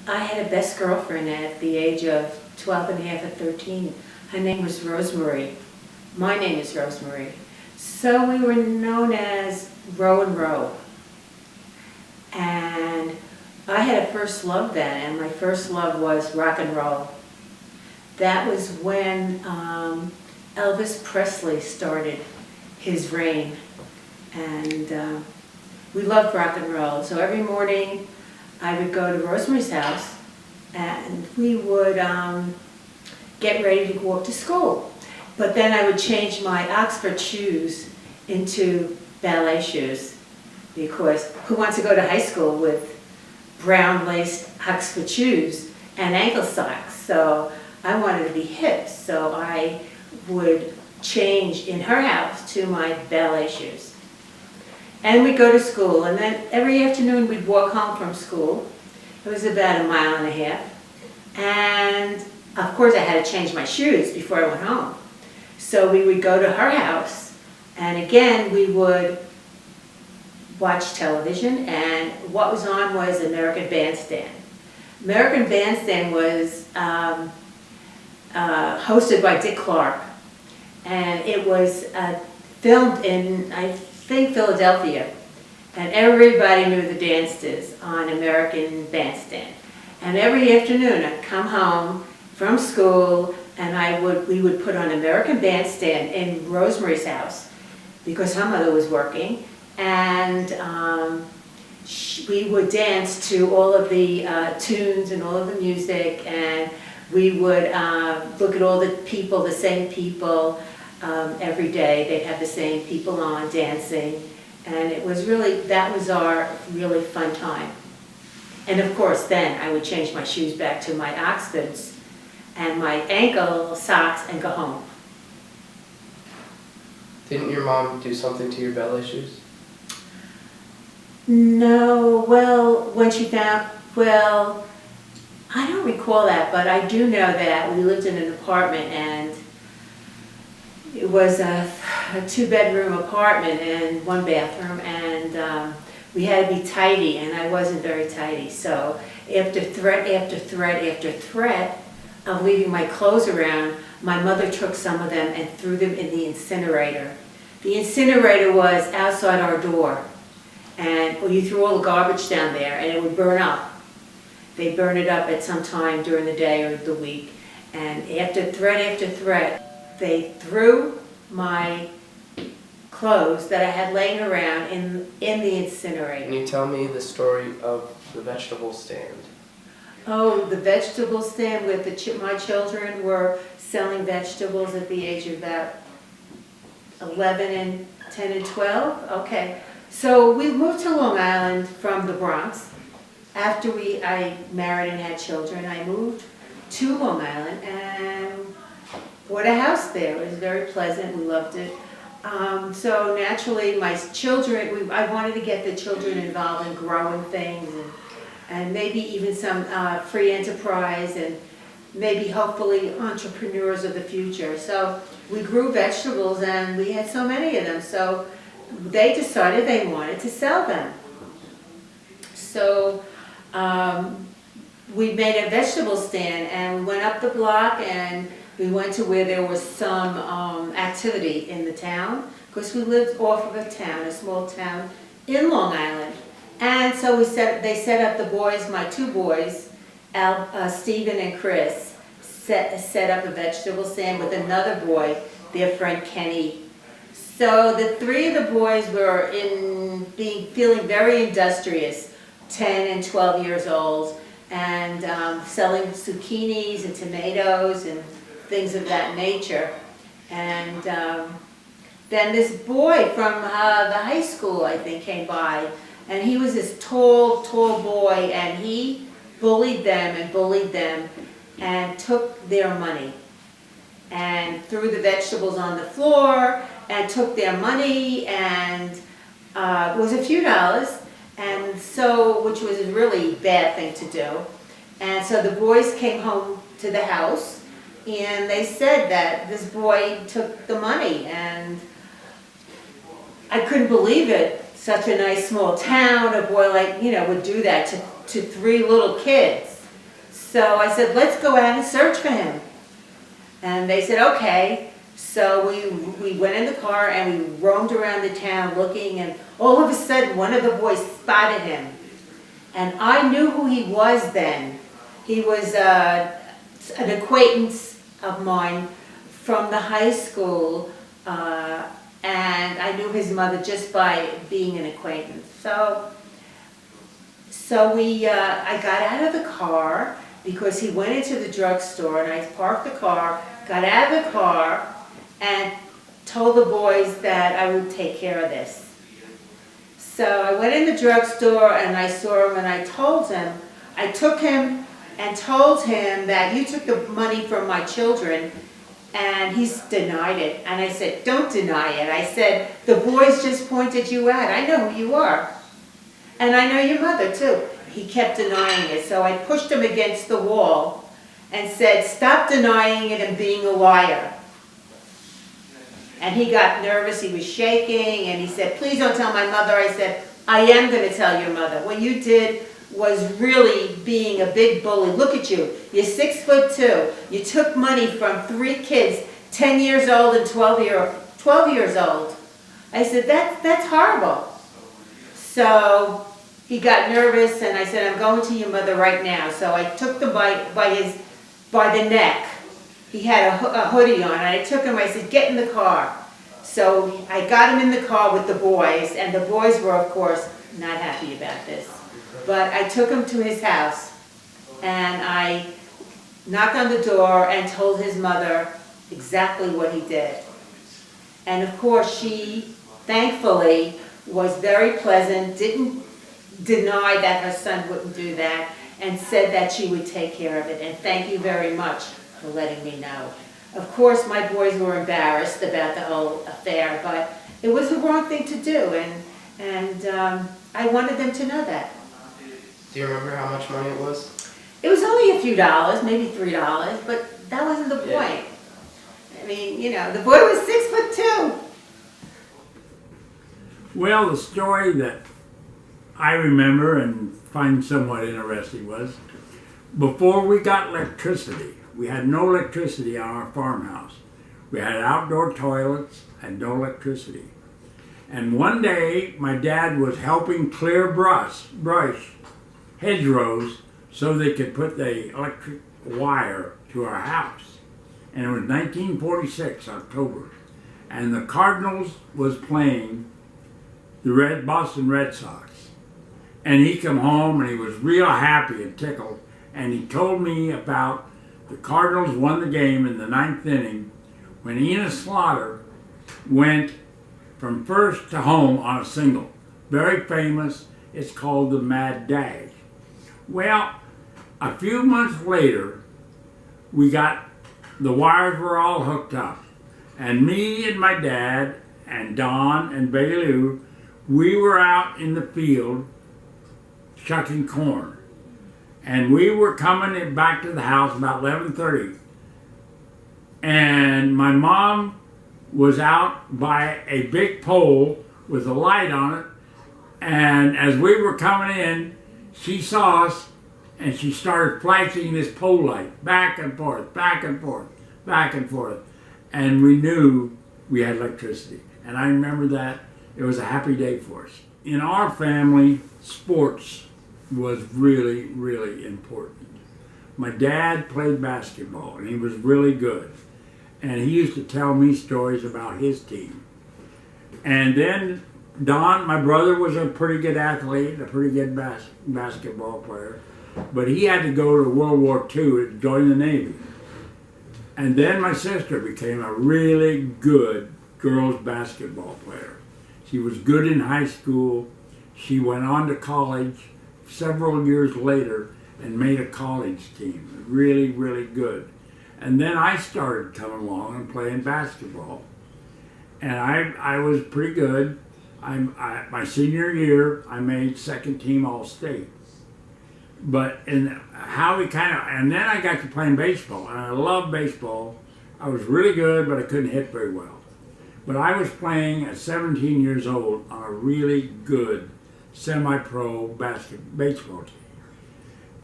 I had a best girlfriend at the age of 12 and a half or 13. Her name was Rosemary. My name is Rosemary. So we were known as Row and Row. And I had a first love then, and my first love was rock and roll. That was when Elvis Presley started his reign. And we loved rock and roll. So every morning I would go to Rosemary's house and we would get ready to go up to school. But then I would change my Oxford shoes into ballet shoes, because who wants to go to high school with brown laced Oxford shoes and ankle socks? So I wanted to be hip, so I would change in her house to my ballet shoes. And we'd go to school, and then every afternoon we'd walk home from school. It was about 1.5 miles. And of course I had to change my shoes before I went home. So we would go to her house, and again we would watch television, and what was on was American Bandstand. American Bandstand was hosted by Dick Clark, and it was filmed in, I think, Philadelphia, and everybody knew the dances on American Bandstand. And every afternoon I'd come home from school and we would put on American Bandstand in Rosemary's house because her mother was working, and we would dance to all of the tunes and all of the music, and we would look at all the people, the same people, every day. They'd have the same people on dancing, and it was really, that was our really fun time. And of course then I would change my shoes back to my Oxfords and my ankle socks and go home. Didn't your mom do something to your ballet shoes? No, well, when she found, well, I don't recall that, but I do know that we lived in an apartment, and it was a 2-bedroom apartment and 1 bathroom, and we had to be tidy, and I wasn't very tidy. So after threat after threat after threat of leaving my clothes around, my mother took some of them and threw them in the incinerator. The incinerator was outside our door, and you threw all the garbage down there and it would burn up. They burn it up at some time during the day or the week, and after threat, they threw my clothes that I had laying around in the incinerator. Can you tell me the story of the vegetable stand? Oh, the vegetable stand with my children were selling vegetables at the age of about 11 and 10 and 12. Okay, so we moved to Long Island from the Bronx. After I married and had children, I moved to Long Island and bought a house there. It was very pleasant. We loved it. So naturally, my children, I wanted to get the children involved in growing things, and maybe even some free enterprise, and maybe hopefully entrepreneurs of the future. So we grew vegetables, and we had so many of them. So they decided they wanted to sell them. So we made a vegetable stand, and we went up the block, and we went to where there was some activity in the town, because we lived off of a town, a small town in Long Island. And so they set up, the boys, my 2 boys, Stephen and Chris, set up a vegetable stand with another boy, their friend Kenny. So the 3 of the boys were feeling very industrious, 10 and 12 years old, and selling zucchinis and tomatoes and things of that nature. And then this boy from the high school, I think, came by, and he was this tall boy, and he bullied them and took their money and threw the vegetables on the floor and took their money, and it was a few dollars, and so, which was a really bad thing to do. And so the boys came home to the house, and they said that this boy took the money, and I couldn't believe it. Such a nice small town, a boy would do that to 3 little kids. So I said, let's go out and search for him. And they said, okay. So we went in the car and we roamed around the town looking, and all of a sudden one of the boys spotted him. And I knew who he was then. He was an acquaintance of mine from the high school, and I knew his mother just by being an acquaintance. So I got out of the car because he went into the drugstore, and I parked the car, got out of the car, and told the boys that I would take care of this. So I went in the drugstore and I saw him and I told him, I took him and told him that you took the money from my children, and he denied it. And I said, don't deny it. I said, the boys just pointed you out. I know who you are. And I know your mother too. He kept denying it. So I pushed him against the wall and said, stop denying it and being a liar. And he got nervous, he was shaking, and he said, please don't tell my mother. I said, I am going to tell your mother. What you did was really being a big bully. Look at you. You're 6'2". You took money from 3 kids, 10 years old and 12 years old. I said, that's horrible. So he got nervous, and I said, I'm going to your mother right now. So I took him by the neck. He had a hoodie on, and I took him, I said, get in the car. So I got him in the car with the boys, and the boys were, of course, not happy about this. But I took him to his house, and I knocked on the door and told his mother exactly what he did. And of course, she, thankfully, was very pleasant, didn't deny that her son wouldn't do that, and said that she would take care of it. And thank you very much for letting me know. Of course, my boys were embarrassed about the whole affair, but it was the wrong thing to do, and I wanted them to know that. Do you remember how much money it was? It was only a few dollars, maybe $3, but that wasn't the point. Yeah. I mean, you know, the boy was 6'2". Well, the story that I remember and find somewhat interesting was, before we got electricity, we had no electricity on our farmhouse. We had outdoor toilets and no electricity. And one day, my dad was helping clear brush, hedgerows, so they could put the electric wire to our house. And it was 1946, October. And the Cardinals was playing the Boston Red Sox. And he come home and he was real happy and tickled. And he told me about the Cardinals won the game in the 9th inning when Enos Slaughter went from first to home on a single. Very famous. It's called the Mad Dash. Well, a few months later, the wires were all hooked up. And me and my dad and Don and Bailu, we were out in the field shucking corn. And we were coming back to the house about 11:30. And my mom was out by a big pole with a light on it. And as we were coming in, she saw us and she started flashing this pole light back and forth, back and forth, back and forth. And we knew we had electricity. And I remember that. It was a happy day for us. In our family, sports was really, really important. My dad played basketball, and he was really good. And he used to tell me stories about his team. And then Don, my brother, was a pretty good athlete, a pretty good basketball player. But he had to go to World War II and join the Navy. And then my sister became a really good girls basketball player. She was good in high school. She went on to college several years later and made a college team. Really, really good. And then I started coming along and playing basketball. And I was pretty good. My senior year, I made second team All-State. But and then I got to playing baseball, and I loved baseball. I was really good, but I couldn't hit very well. But I was playing at 17 years old on a really good semi-pro baseball team.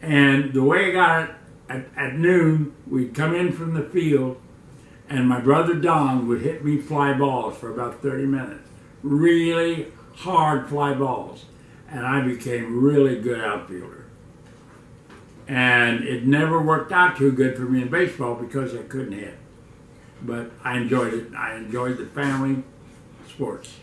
And the way I got it, at noon, we'd come in from the field, and my brother Don would hit me fly balls for about 30 minutes. Really hard fly balls. And I became a really good outfielder. And it never worked out too good for me in baseball because I couldn't hit. But I enjoyed it. I enjoyed the family sports.